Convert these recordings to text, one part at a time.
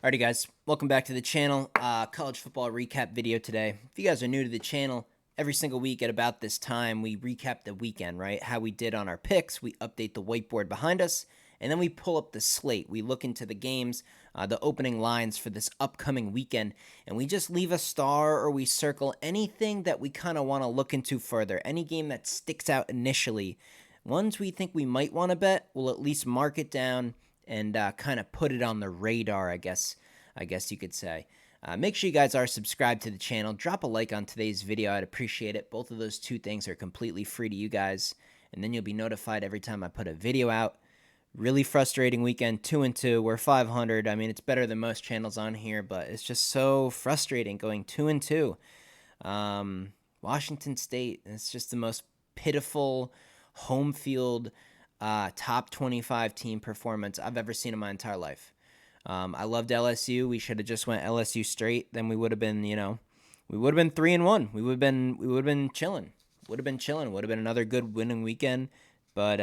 Alrighty guys, welcome back to the channel. College football recap video today. If you guys are new to the channel, every single week at about this time, we recap the weekend, right? How we did on our picks, we update the whiteboard behind us, and then we pull up the slate. We look into the games, the opening lines for this upcoming weekend, and we just leave a star or we circle anything that we kind of want to look into further. Any game that sticks out initially. Ones we think we might want to bet, we'll at least mark it down and kind of put it on the radar, I guess you could say. Make sure you guys are subscribed to the channel. Drop a like on today's video. I'd appreciate it. Both of those two things are completely free to you guys, and then you'll be notified every time I put a video out. Really frustrating weekend, 2-2. We're 500. I mean, it's better than most channels on here, but it's just so frustrating going 2-2. Washington State, it's just the most pitiful home field top 25 team performance I've ever seen in my entire life. I loved LSU. We should have just went LSU straight. Then we would have been, we would have been 3-1. We would have been chilling. Would have been another good winning weekend. But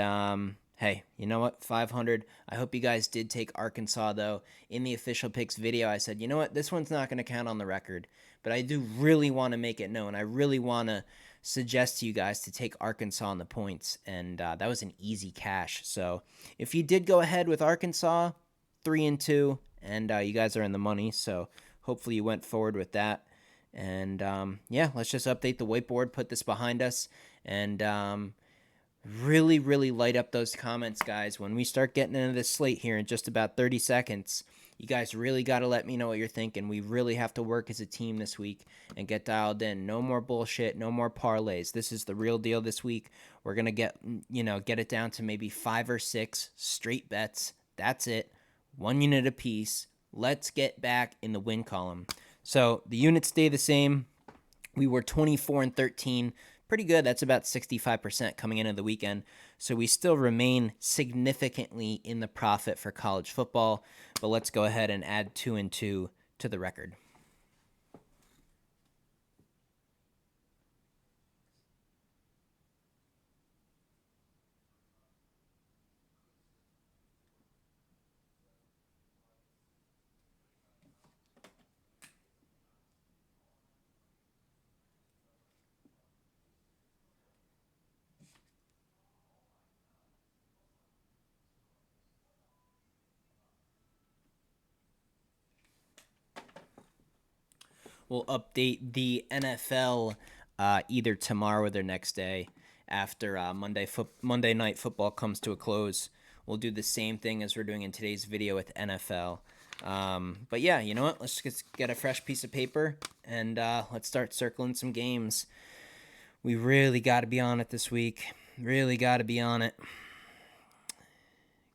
hey, you know what? 500. I hope you guys did take Arkansas though. In the official picks video, I said, you know what? This one's not going to count on the record. But I do really want to make it known. I really want to suggest to you guys to take Arkansas on the points, and that was an easy cash. So if you did go ahead with Arkansas, 3-2, and you guys are in the money. So hopefully you went forward with that. And yeah, let's just update the whiteboard, put this behind us, and really light up those comments, guys. When we start getting into this slate here in just about 30 seconds, you guys really got to let me know what you're thinking. We really have to work as a team this week and get dialed in. No more bullshit, no more parlays. This is the real deal this week. We're going to get it down to maybe 5 or 6 straight bets. That's it. 1 unit apiece. Let's get back in the win column. So the units stay the same. We were 24-13. Pretty good. That's about 65% coming into the weekend. So we still remain significantly in the profit for college football. But let's go ahead and add 2-2 to the record. We'll update the NFL either tomorrow or the next day after Monday Night Football comes to a close. We'll do the same thing as we're doing in today's video with NFL. But yeah, you know what? Let's just get a fresh piece of paper and let's start circling some games. We really got to be on it this week. Really got to be on it.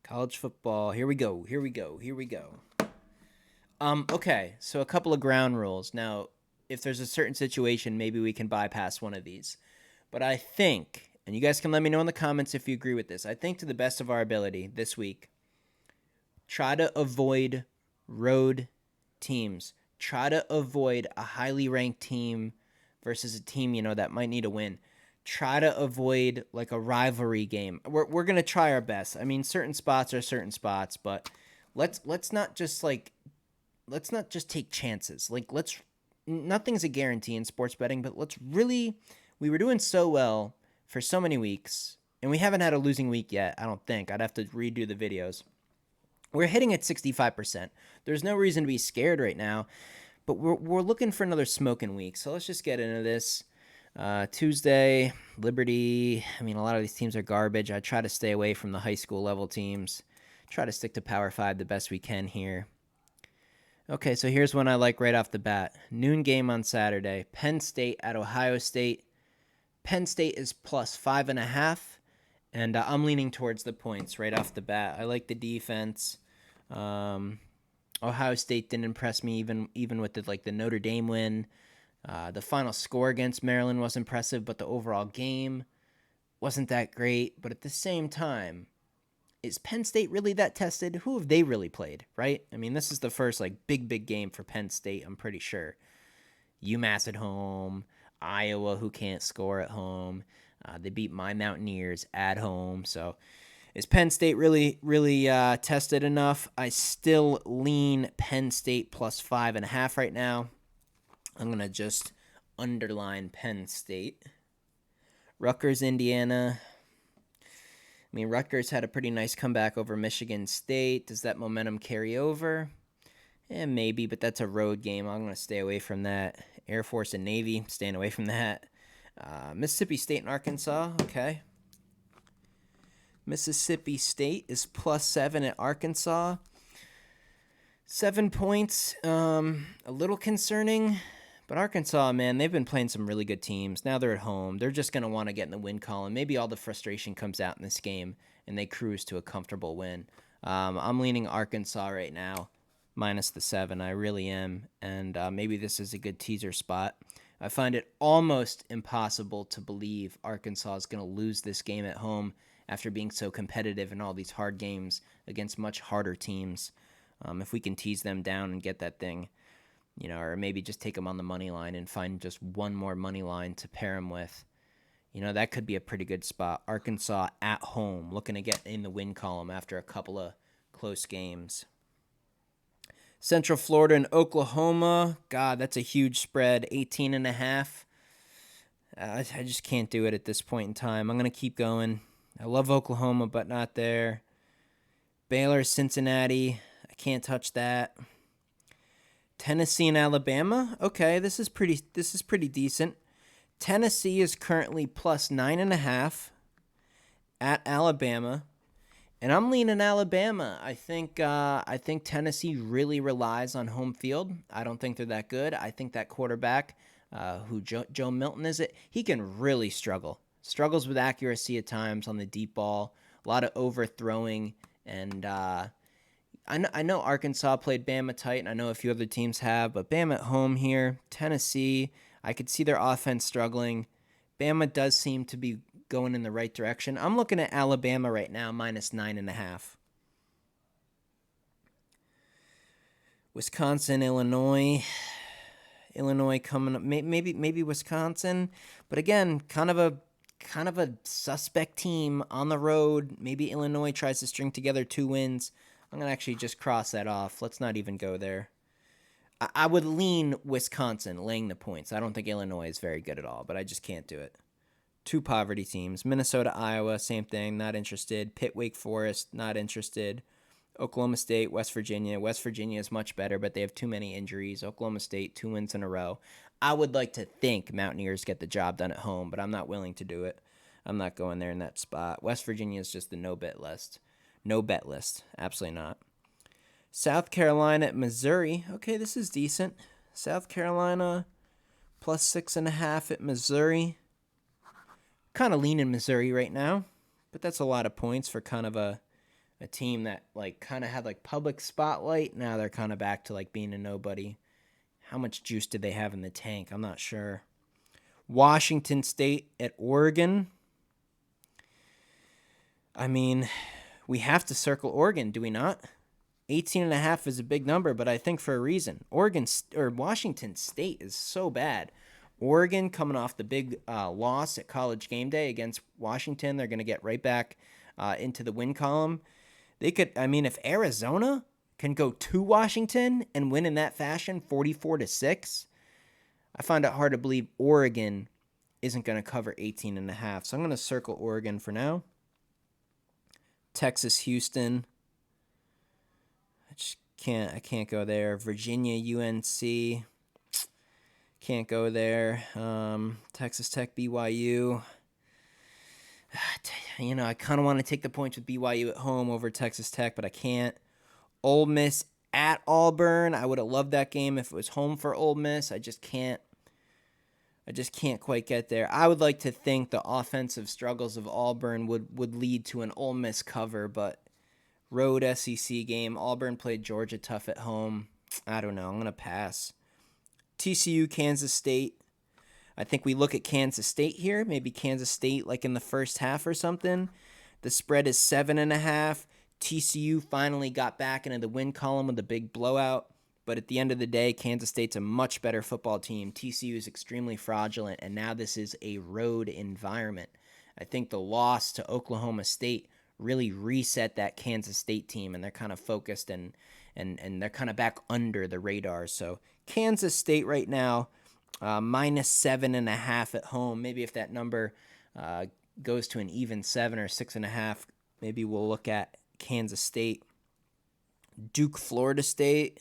College football. Here we go. Okay, so a couple of ground rules. Now, if there's a certain situation, maybe we can bypass one of these. But I think, and you guys can let me know in the comments if you agree with this, I think to the best of our ability this week, try to avoid road teams. Try to avoid a highly ranked team versus a team, that might need a win. Try to avoid like a rivalry game. We're going to try our best. I mean, certain spots are certain spots, but let's not just take chances. Nothing's a guarantee in sports betting, but we were doing so well for so many weeks, and we haven't had a losing week yet, I don't think. I'd have to redo the videos. We're hitting at 65%. There's no reason to be scared right now, but we're looking for another smoking week. So let's just get into this. Tuesday, Liberty. I mean, a lot of these teams are garbage. I try to stay away from the high school level teams. Try to stick to Power 5 the best we can here. Okay, so here's one I like right off the bat. Noon game on Saturday. Penn State at Ohio State. Penn State is plus 5.5, and I'm leaning towards the points right off the bat. I like the defense. Ohio State didn't impress me even with the Notre Dame win. The final score against Maryland was impressive, but the overall game wasn't that great. But at the same time, is Penn State really that tested? Who have they really played, right? I mean, this is the first big game for Penn State, I'm pretty sure. UMass at home, Iowa who can't score at home. They beat my Mountaineers at home. So Is Penn State really tested enough? I still lean Penn State plus 5.5 right now. I'm going to just underline Penn State. Rutgers, Indiana. I mean, Rutgers had a pretty nice comeback over Michigan State. Does that momentum carry over? Maybe, but that's a road game. I'm going to stay away from that. Air Force and Navy, staying away from that. Mississippi State and Arkansas, okay. Mississippi State is +7 at Arkansas. 7 points, a little concerning. But Arkansas, man, they've been playing some really good teams. Now they're at home. They're just going to want to get in the win column. Maybe all the frustration comes out in this game, and they cruise to a comfortable win. I'm leaning Arkansas right now, minus the 7. I really am. And maybe this is a good teaser spot. I find it almost impossible to believe Arkansas is going to lose this game at home after being so competitive in all these hard games against much harder teams. If we can tease them down and get that thing, or maybe just take them on the money line and find just one more money line to pair them with. That could be a pretty good spot. Arkansas at home, looking to get in the win column after a couple of close games. Central Florida and Oklahoma. God, that's a huge spread, 18.5. I just can't do it at this point in time. I'm going to keep going. I love Oklahoma, but not there. Baylor, Cincinnati. I can't touch that. Tennessee and Alabama. Okay, this is pretty decent. Tennessee is currently +9.5 at Alabama, and I'm leaning Alabama. I think Tennessee really relies on home field. I don't think they're that good. I think that quarterback, who Joe Milton is, he can really struggles with accuracy at times on the deep ball. A lot of overthrowing, and I know Arkansas played Bama tight, and I know a few other teams have, but Bama at home here. Tennessee, I could see their offense struggling. Bama does seem to be going in the right direction. I'm looking at Alabama right now, -9.5. Wisconsin, Illinois. Illinois coming up, maybe Wisconsin, but again, kind of a suspect team on the road. Maybe Illinois tries to string together 2 wins. I'm going to actually just cross that off. Let's not even go there. I would lean Wisconsin laying the points. I don't think Illinois is very good at all, but I just can't do it. 2 poverty teams. Minnesota, Iowa, same thing. Not interested. Pitt, Wake Forest, not interested. Oklahoma State, West Virginia. West Virginia is much better, but they have too many injuries. Oklahoma State, 2 wins in a row. I would like to think Mountaineers get the job done at home, but I'm not willing to do it. I'm not going there in that spot. West Virginia is just the no-bet list. No bet list. Absolutely not. South Carolina at Missouri. Okay, this is decent. South Carolina +6.5 at Missouri. Kind of leaning Missouri right now, but that's a lot of points for kind of a team that kind of had public spotlight. Now they're kind of back to being a nobody. How much juice did they have in the tank? I'm not sure. Washington State at Oregon. I mean, we have to circle Oregon, do we not? 18.5 is a big number, but I think for a reason. Washington State is so bad. Oregon coming off the big loss at College Game Day against Washington. They're going to get right back into the win column. They could, if Arizona can go to Washington and win in that fashion, 44-6, I find it hard to believe Oregon isn't going to cover 18.5. So I'm going to circle Oregon for now. Texas, Houston. I can't go there. Virginia, UNC. Can't go there. Texas Tech, BYU. I kind of want to take the points with BYU at home over Texas Tech, but I can't. Ole Miss at Auburn. I would have loved that game if it was home for Ole Miss. I just can't quite get there. I would like to think the offensive struggles of Auburn would lead to an Ole Miss cover, but road SEC game. Auburn played Georgia tough at home. I don't know. I'm going to pass. TCU, Kansas State. I think we look at Kansas State here. Maybe Kansas State in the first half or something. The spread is 7.5. TCU finally got back into the win column with a big blowout. But at the end of the day, Kansas State's a much better football team. TCU is extremely fraudulent, and now this is a road environment. I think the loss to Oklahoma State really reset that Kansas State team, and they're kind of focused and they're kind of back under the radar. So Kansas State right now, -7.5 at home. Maybe if that number goes to an even 7 or 6.5, maybe we'll look at Kansas State. Duke, Florida State.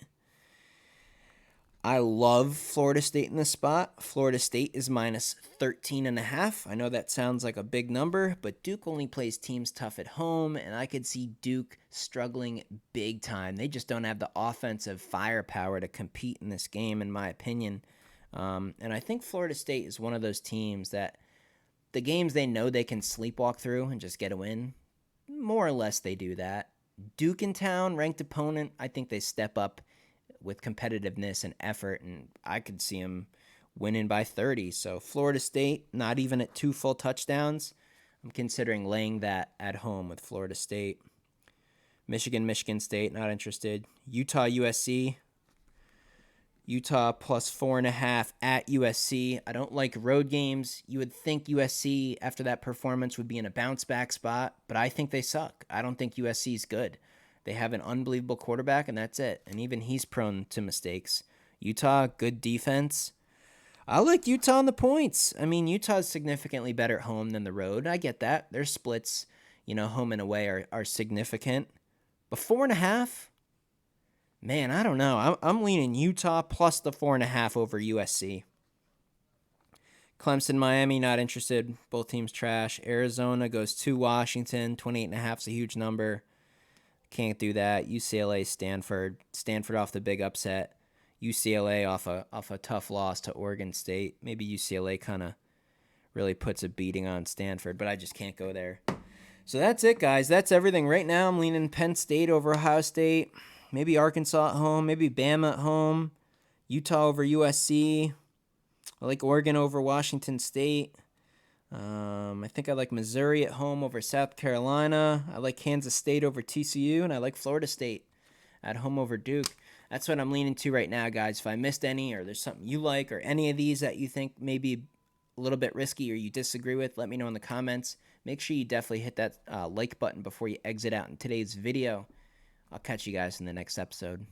I love Florida State in this spot. Florida State is -13.5. I know that sounds like a big number, but Duke only plays teams tough at home, and I could see Duke struggling big time. They just don't have the offensive firepower to compete in this game, in my opinion. And I think Florida State is one of those teams that the games they know they can sleepwalk through and just get a win, more or less they do that. Duke in town, ranked opponent, I think they step up with competitiveness and effort, and I could see them winning by 30. So Florida State, not even at 2 full touchdowns. I'm considering laying that at home with Florida State. Michigan State, not interested. Utah, USC. Utah +4.5 at USC. I don't like road games. You would think USC, after that performance, would be in a bounce-back spot, but I think they suck. I don't think USC is good. They have an unbelievable quarterback, and that's it. And even he's prone to mistakes. Utah, good defense. I like Utah on the points. I mean, Utah's significantly better at home than the road. I get that. Their splits, home and away are significant. But 4.5? Man, I don't know. I'm leaning Utah plus the 4.5 over USC. Clemson, Miami, not interested. Both teams trash. Arizona goes to Washington. 28.5 is a huge number. Can't do that. UCLA, Stanford. Stanford off the big upset. UCLA off a tough loss to Oregon State. Maybe UCLA kind of really puts a beating on Stanford, but I just can't go there. So that's it, guys. That's everything. Right now, I'm leaning Penn State over Ohio State. Maybe Arkansas at home. Maybe Bama at home. Utah over USC. I like Oregon over Washington State. I think I like Missouri at home over South Carolina. I like Kansas State over TCU, and I like Florida State at home over Duke. That's what I'm leaning to right now, guys. If I missed any, or there's something you like, or any of these that you think may be a little bit risky or you disagree with, let me know in the comments. Make sure you definitely hit that like button before you exit out in today's video. I'll catch you guys in the next episode.